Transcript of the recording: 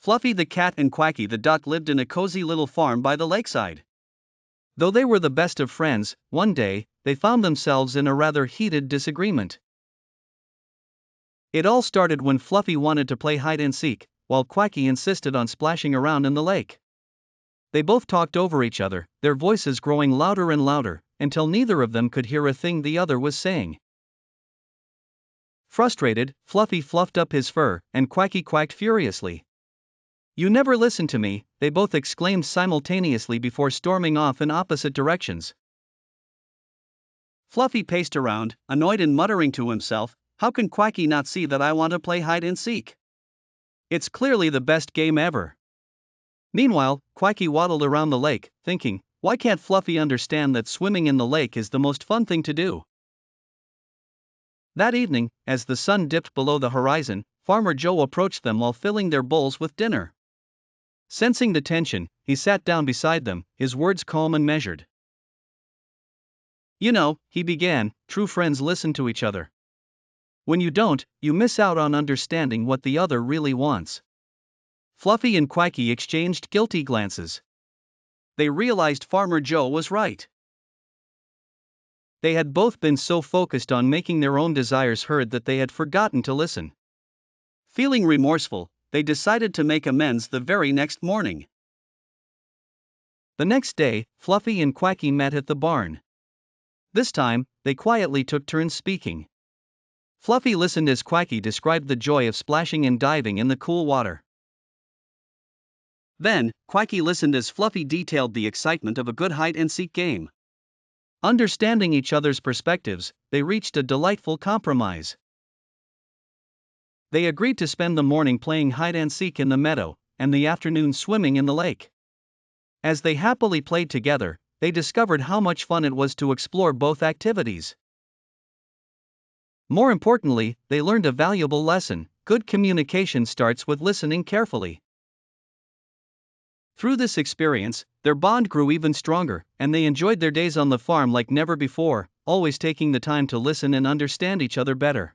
Fluffy the cat and Quacky the duck lived in a cozy little farm by the lakeside. Though they were the best of friends, one day, they found themselves in a rather heated disagreement. It all started when Fluffy wanted to play hide and seek, while Quacky insisted on splashing around in the lake. They both talked over each other, their voices growing louder and louder, until neither of them could hear a thing the other was saying. Frustrated, Fluffy fluffed up his fur, and Quacky quacked furiously. "You never listen to me," they both exclaimed simultaneously before storming off in opposite directions. Fluffy paced around, annoyed and muttering to himself, "How can Quacky not see that I want to play hide and seek? It's clearly the best game ever." Meanwhile, Quacky waddled around the lake, thinking, "Why can't Fluffy understand that swimming in the lake is the most fun thing to do?" That evening, as the sun dipped below the horizon, Farmer Joe approached them while filling their bowls with dinner. Sensing the tension, he sat down beside them, his words calm and measured. "You know," he began, "true friends listen to each other. When you don't, you miss out on understanding what the other really wants." Fluffy and Quacky exchanged guilty glances. They realized Farmer Joe was right. They had both been so focused on making their own desires heard that they had forgotten to listen. Feeling remorseful, they decided to make amends the very next morning. The next day, Fluffy and Quacky met at the barn. This time, they quietly took turns speaking. Fluffy listened as Quacky described the joy of splashing and diving in the cool water. Then, Quacky listened as Fluffy detailed the excitement of a good hide-and-seek game. Understanding each other's perspectives, they reached a delightful compromise. They agreed to spend the morning playing hide-and-seek in the meadow, and the afternoon swimming in the lake. As they happily played together, they discovered how much fun it was to explore both activities. More importantly, they learned a valuable lesson: good communication starts with listening carefully. Through this experience, their bond grew even stronger, and they enjoyed their days on the farm like never before, always taking the time to listen and understand each other better.